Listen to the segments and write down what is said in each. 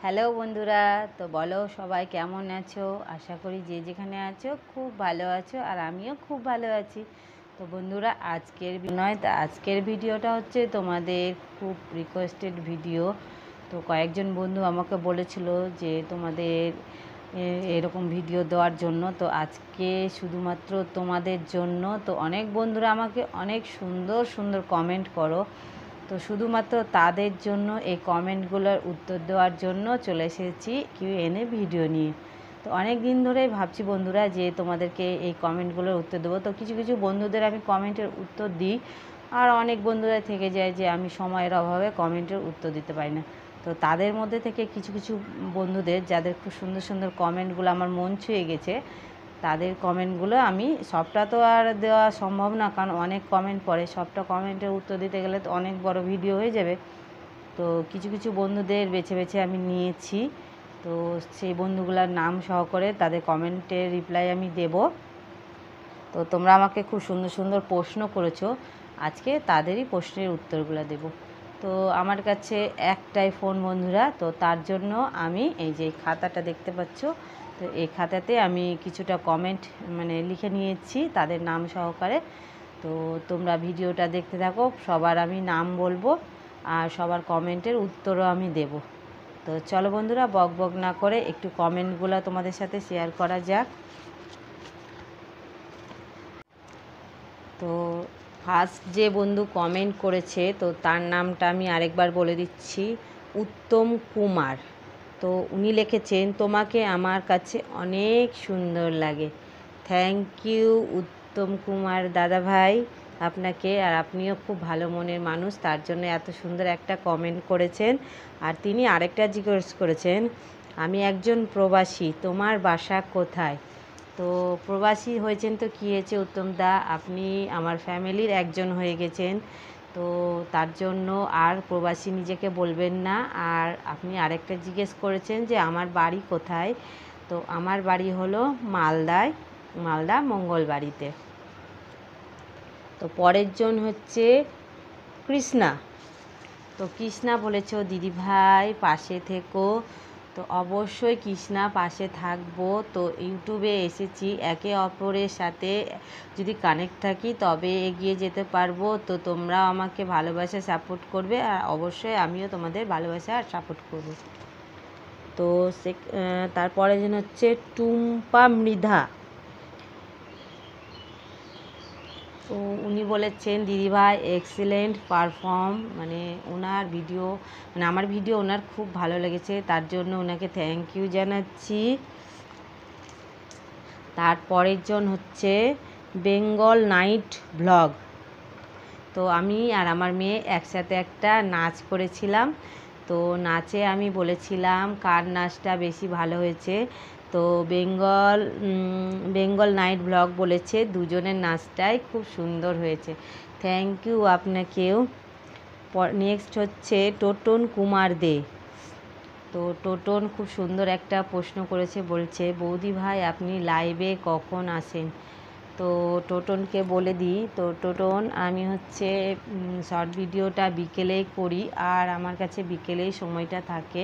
Hello বন্ধুরা, তো বলো সবাই কেমন আছো? আশা করি যে যেখানে আছো খুব ভালো আছো, আর আমিও খুব ভালো আছি। তো বন্ধুরা, আজকের ভিডিওটা হচ্ছে তোমাদের খুব রিকোয়েস্টেড ভিডিও। তো কয়েকজন বন্ধু আমাকে বলেছিল যে তোমাদের এরকম ভিডিও দেওয়ার জন্য। তো আজকে শুধুমাত্র তোমাদের জন্য। তো অনেক বন্ধুরা আমাকে অনেক সুন্দর সুন্দর কমেন্ট করো, তো শুধুমাত্র তাদের জন্য এই কমেন্টগুলোর উত্তর দেওয়ার জন্য চলে এসেছি কিউএনএ ভিডিও নিয়ে। তো অনেক দিন ধরেই ভাবছি বন্ধুরা যে তোমাদেরকে এই কমেন্টগুলোর উত্তর দেবো। তো কিছু কিছু বন্ধুদের আমি কমেন্টের উত্তর দিই, আর অনেক বন্ধুরা থেকে যায় যে আমি সময়ের অভাবে কমেন্টের উত্তর দিতে পারি না। তো তাদের মধ্যে থেকে কিছু কিছু বন্ধুদের যাদের খুব সুন্দর সুন্দর কমেন্টগুলো আমার মন ছুঁয়ে গেছে, তাদের কমেন্টগুলো আমি সবটা তো আর দেওয়া সম্ভব না, কারণ অনেক কমেন্ট পড়ে, সবটা কমেন্টের উত্তর দিতে গেলে তো অনেক বড় ভিডিও হয়ে যাবে। তো কিছু কিছু বন্ধুদের বেছে বেছে আমি নিয়েছি। তো সেই বন্ধুগুলোর নাম সহকারে তাদের কমেন্টের রিপ্লাই আমি দেব। তো তোমরা আমাকে খুব সুন্দর সুন্দর প্রশ্ন করেছো, আজকে তাদেরই প্রশ্নের উত্তরগুলো দেব। তো আমার কাছে একটাই ফোন বন্ধুরা, তো তার জন্য আমি এই যে খাতাটা দেখতে পাচ্ছ, তো এই খাতাতে আমি কিছুটা কমেন্ট লিখে নিয়েছি তাদের নাম সহকারে। তো তোমরা ভিডিওটা দেখতে থাকো, সবার আমি নাম বলবো আর সবার কমেন্টের উত্তরও আমি দেব। তো চলো বন্ধুরা, বক বক না করে একটু কমেন্টগুলো তোমাদের সাথে শেয়ার করা যাক। তো ফার্স্ট যে বন্ধু কমেন্ট করেছে, তো তার নামটা আমি আরেকবার বলে দিচ্ছি, উত্তম কুমার। তো উনি লিখেছেন, তোমাকে আমার কাছে অনেক সুন্দর লাগে। থ্যাংক ইউ উত্তম কুমার দাদা ভাই আপনাকে, আর আপনিও খুব ভালো মনের মানুষ, তার জন্য এত সুন্দর একটা কমেন্ট করেছেন। আর তিনি আরেকটা জিজ্ঞেস করেছেন, আমি একজন প্রবাসী, তোমার বাসা কোথায়? তো প্রবাসী হয়েছেন তো কী হয়েছে উত্তম দা, আপনি আমার ফ্যামিলির একজন হয়ে গেছেন। তো তার জন্য আর প্রবাসী নিজেকে বলবেন না। আর আপনি আরেকটা জিজ্ঞেস করেছেন যে আমার বাড়ি কোথায়, তো আমার বাড়ি হলো মালদায়, মালদা মঙ্গলবাড়িতে। তো পরের জন হচ্ছে কৃষ্ণা। তো কৃষ্ণা বলেছ, দিদিভাই পাশে থেকো। তো অবশ্যই কৃষ্ণা পাশে থাকবো। তো ইউটিউবে এসেছি, একে অপরের সাথে যদি কানেক্ট থাকি তবে এগিয়ে যেতে পারবো। তো তোমরাও আমাকে ভালোবাসা সাপোর্ট করবে, আর অবশ্যই আমিও তোমাদের ভালোবাসা আর সাপোর্ট করব। তো তারপরে যেন হচ্ছে টুম্পা মৃধা। তো উনি বলেছেন, দিদিভাই এক্সিলেন্ট পারফর্ম, ওনার ভিডিও আমার ভিডিও ওনার খুব ভালো লেগেছে, তার জন্য ওনাকে থ্যাংক ইউ জানাচ্ছি। তারপরের জন হচ্ছে বেঙ্গল নাইট ব্লগ। তো আমি আর আমার মেয়ে একসাথে একটা নাচ করেছিলাম। তো নাচে আমি বলেছিলাম কার নাচটা বেশি ভালো হয়েছে। তো বেঙ্গল নাইট ব্লগ বলেছে দুজনের নাচটাই খুব সুন্দর হয়েছে। থ্যাংক ইউ আপনাকেও। নেক্সট হচ্ছে টোটন কুমার দে। তো টোটন খুব সুন্দর একটা প্রশ্ন করেছে, বলছে বৌদি ভাই আপনি লাইভে কখন আসেন? তো টোটনকে বলে দিই, তো টোটন আমি হচ্ছে শর্ট ভিডিওটা বিকেলেই করি, আর আমার কাছে বিকেলেই সময়টা থাকে,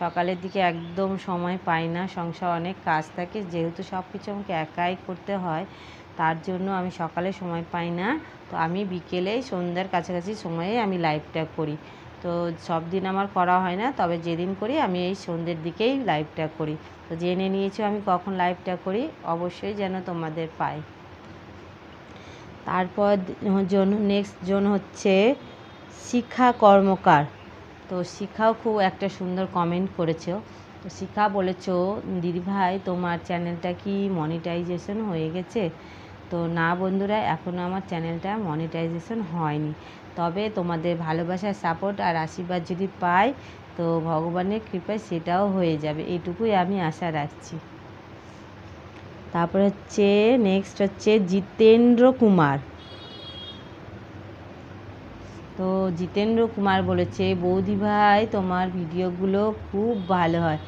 সকালের দিকে একদম সময় পাই না, সংসার অনেক কাজ থাকে, যেহেতু সব কিছু আমাকে একাই করতে হয়, তার জন্য আমি সকালে সময় পাই না। তো আমি বিকেলেই সন্ধ্যার কাছাকাছি সময়ে আমি লাইভটা করি। তো সব দিন আমার করা হয় না, তবে যেদিন করি আমি এই সন্ধ্যের দিকেই লাইভটা করি। তো জেনে নিয়েছো আমি কখন লাইভটা করি, অবশ্যই যেন তোমাদের পাই। তারপর নেক্সট জন হচ্ছে শিখা কর্মকার। তো শিখাও খুব একটা সুন্দর কমেন্ট করেছো। তো শিখা বলেছো, দিদিভাই তোমার চ্যানেলটা কি মনিটাইজেশন হয়ে গেছে? তো না বন্ধুরা, এখনও আমার চ্যানেলটা মনিটাইজেশন হয়নি, তবে তোমাদের ভালোবাসার সাপোর্ট আর আশীর্বাদ যদি পাই তো ভগবানের কৃপায় সেটাও হয়ে যাবে, এইটুকুই আমি আশা রাখছি। তারপর হচ্ছে নেক্সট হচ্ছে জিতেন্দ্র কুমার। তো জিতেন্দ্র কুমার বলেছে, বৌদি ভাই তোমার ভিডিওগুলো খুব ভালো হয়।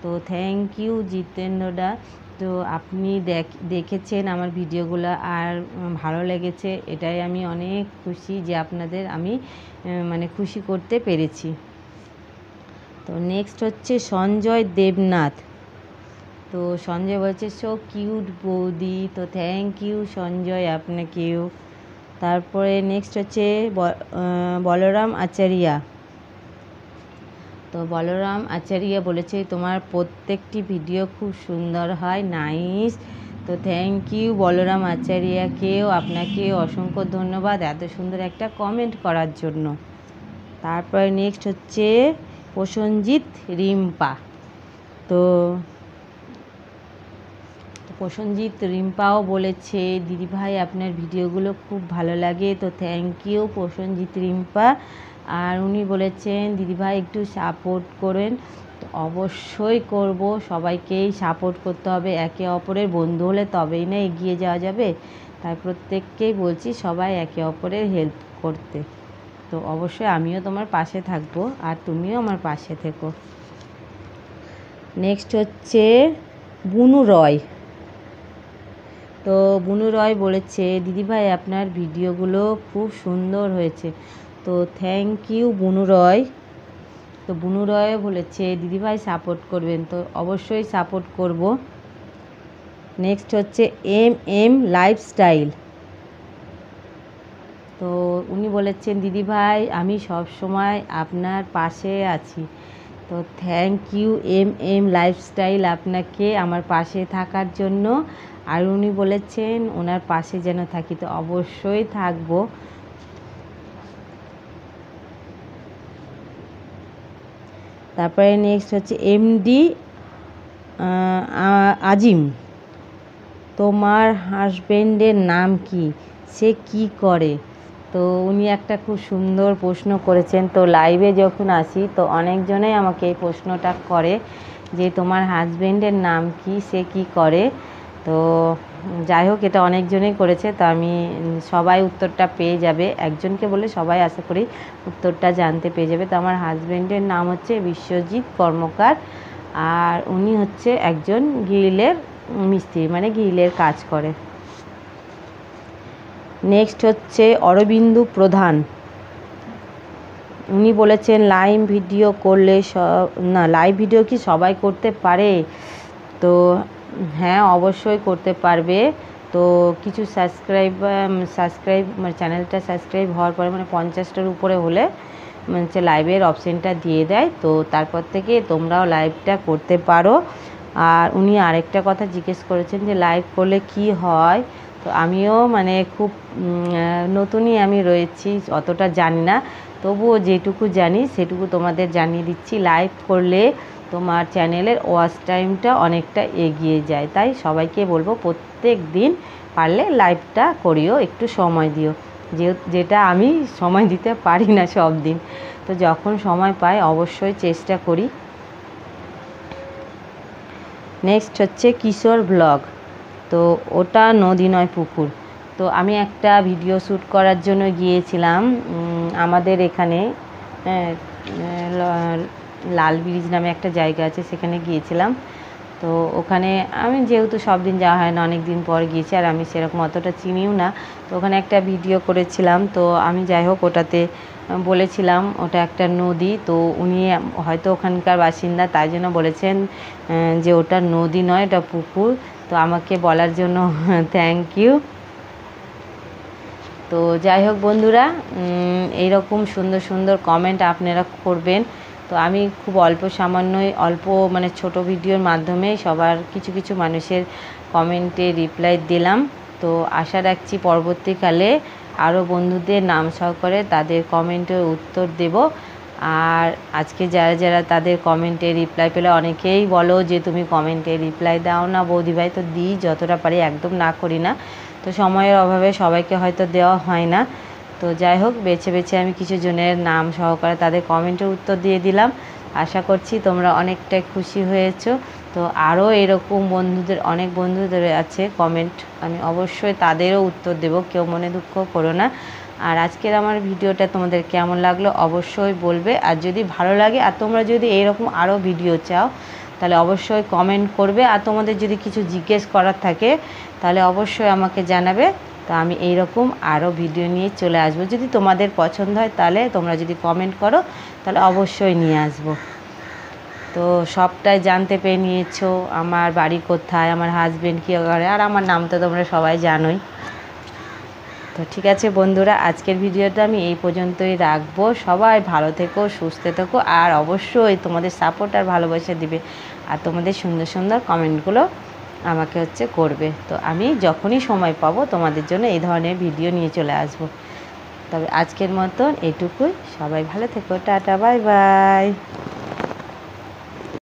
তো থ্যাংক ইউ জিতেন্দ্রদা। তো আপনি দেখেছেন আমার ভিডিওগুলো আর ভালো লেগেছে, এটাই আমি অনেক খুশি যে আপনাদের আমি খুশি করতে পেরেছি। তো নেক্সট হচ্ছে সঞ্জয় দেবনাথ। তো সঞ্জয় বলছে সো কিউট বৌদি। তো থ্যাংক ইউ সঞ্জয় আপনাকেও। তারপরে নেক্সট হচ্ছে বলরাম আচারিয়া। তো বলরাম আচারিয়া বলেছে তোমার প্রত্যেকটি ভিডিও খুব সুন্দর হয়, নাইস। তো থ্যাংক ইউ বলরাম আচারিয়াকেও, আপনাকেও অসংখ্য ধন্যবাদ এত সুন্দর একটা কমেন্ট করার জন্য। তারপরে নেক্সট হচ্ছে প্রসেনজিৎ রিম্পা। তো প্রসেনজিৎ রিম্পাও বলেছে দিদিভাই আপনার ভিডিওগুলো খুব ভালো লাগে। তো থ্যাংক ইউ প্রসেনজিৎ রিম্পা। আর উনি বলেছেন দিদিভাই একটু সাপোর্ট করেন। তো অবশ্যই করব, সবাইকেই সাপোর্ট করতে হবে, একে অপরের বন্ধু হলে তবেই না এগিয়ে যাওয়া যাবে। তাই প্রত্যেককেই বলছি সবাই একে অপরের হেল্প করতে। তো অবশ্যই আমিও তোমার পাশে থাকবো আর তুমিও আমার পাশে থেকো। নেক্সট হচ্ছে বুনু রয়। তো বুনু রয় বলেছে দিদিভাই আপনার ভিডিওগুলো খুব সুন্দর হয়েছে। তো থ্যাংক ইউ বুনু রয়। তো বুনু রয় বলেছে দিদিভাই সাপোর্ট করবেন। তো অবশ্যই সাপোর্ট করব। নেক্সট হচ্ছে এম লাইফস্টাইল। তো উনি বলেছেন দিদিভাই আমি সব সময় আপনার পাশে আছি। তো থ্যাংক ইউ এম লাইফস্টাইল আপনাকে আমার পাশে থাকার জন্য। আর উনি বলেছেন ওনার পাশে যেন থাকি। তো অবশ্যই থাকবো। তারপরে নেক্সট হচ্ছে এমডি আজিম। তোমার হাজবেন্ডের নাম কি, সে কি করে? তো উনি একটা খুব সুন্দর প্রশ্ন করেছেন। তো লাইভে যখন আসি তো অনেকজনেই আমাকে এই প্রশ্নটা করে যে তোমার হাজবেন্ডের নাম কি, সে কি করে। তো যাই হোক এটা অনেকজনেই করেছে। তো আমি সবাই উত্তরটা পেয়ে যাবে, একজনকে বলে সবাই আশা করি উত্তরটা জানতে পেয়ে যাবে। তো আমার হাজবেন্ডের নাম হচ্ছে বিশ্বজিৎ কর্মকার। আর উনি হচ্ছে একজন গ্রিলের মিস্ত্রি, মানে গ্রিলের কাজ করে। নেক্সট হচ্ছে অরবিন্দু প্রধান। উনি বলেছেন লাইভ ভিডিও করলে লাইভ ভিডিও কি সবাই করতে পারে? তো হ্যাঁ অবশ্যই করতে পারবে। তো কিছু সাবস্ক্রাইব মানে চ্যানেলটা সাবস্ক্রাইব হওয়ার পরে মানে 50টার উপরে হলে মানে লাইভের অপশানটা দিয়ে দেয়। তো তারপর থেকে তোমরাও লাইভটা করতে পারো। আর উনি আরেকটা কথা জিজ্ঞেস করেছেন যে লাইভ করলে কি হয়। তো আমিও মানে খুব নতুনই আমি রয়েছি, অতটা জানি না, তবুও যেটুকু জানি সেটুকু তোমাদের জানিয়ে দিচ্ছি। লাইভ করলে তোমার চ্যানেলের ওয়াচ টাইমটা অনেকটা এগিয়ে যায়। তাই সবাইকে বলবো প্রত্যেক দিন পারলে লাইভটা করিও, একটু সময় দিও। যেটা আমি সময় দিতে পারি না সব দিন, তো যখন সময় পাই অবশ্যই চেষ্টা করি। নেক্সট হচ্ছে কিশোর ব্লগ। তো ওটা নদী নয় পুকুর। তো আমি একটা ভিডিও শ্যুট করার জন্য গিয়েছিলাম আমাদের এখানে লাল ব্রিজ নামে একটা জায়গা আছে, সেখানে গিয়েছিলাম। তো ওখানে আমি যেহেতু সব দিন যাওয়া হয় না, অনেক দিন পর গিয়েছি আর আমি সেরকম অতটা চিনিও না। তো ওখানে একটা ভিডিও করেছিলাম। তো আমি যাই হোক ওটাতে বলেছিলাম ওটা একটা নদী। তো উনি হয়তো ওখানকার বাসিন্দা, তাই জন্য বলেছেন যে ওটা নদী নয়, ওটা পুকুর। তো আমাকে বলার জন্য থ্যাংক ইউ। তো যাই হোক বন্ধুরা, এইরকম সুন্দর সুন্দর কমেন্ট আপনারা করবেন। তো আমি খুব অল্প মানে ছোট ভিডিওর মাধ্যমে সবার কিছু কিছু মানুষের কমেন্টে রিপ্লাই দিলাম। তো আশা রাখছি পরবর্তীকালে আরও বন্ধুদের নাম সহকারে তাদের কমেন্টের উত্তর দেব। আর আজকে যারা যারা তাদের কমেন্টে রিপ্লাই পেলে, অনেকেই বলো যে তুমি কমেন্টে রিপ্লাই দাও না বৌদিভাই। তো দিই যতটা পারি, একদম না করি না। তো সময়ের অভাবে সবাইকে হয়তো দেওয়া হয় না। তো যাই হোক বেছে বেছে আমি কিছু জনের নাম সহকারে তাদের কমেন্টের উত্তর দিয়ে দিলাম। আশা করছি তোমরা অনেকটাই খুশি হয়েছো। তো আরও এরকম অনেক বন্ধুদের আছে কমেন্ট, আমি অবশ্যই তাদেরও উত্তর দেব, কেউ মনে দুঃখ করো না। আর আজকের আমার ভিডিওটা তোমাদের কেমন লাগলো অবশ্যই বলবে। আর যদি ভালো লাগে আর তোমরা যদি এইরকম আরও ভিডিও চাও তাহলে অবশ্যই কমেন্ট করবে। আর তোমাদের যদি কিছু জিজ্ঞেস করার থাকে তাহলে অবশ্যই আমাকে জানাবে। তো আমি এইরকম আরও ভিডিও নিয়ে চলে আসবো। যদি তোমাদের পছন্দ হয় তাহলে তোমরা যদি কমেন্ট করো তাহলে অবশ্যই নিয়ে আসবো। তো সবটাই জানতে পেরে নিয়েছো, আমার বাড়ি কোথায়, আমার হাজবেন্ড কী করে, আর আমার নাম তো তোমরা সবাই জানোই। তো ঠিক আছে বন্ধুরা, আজকের ভিডিওটা আমি এই পর্যন্তই রাখবো। সবাই ভালো থেকো, সুস্থ থেকো, আর অবশ্যই তোমাদের সাপোর্ট আর ভালোবাসা দিবে, আর তোমাদের সুন্দর সুন্দর কমেন্টগুলো আমাকে করবে। তো আমি যখনই সময় পাবো তোমাদের জন্য এই ধরনের ভিডিও নিয়ে চলে আসবো। তবে আজকের মতন এটুকুই, সবাই ভালো থেকো, টাটা, বাই বাই।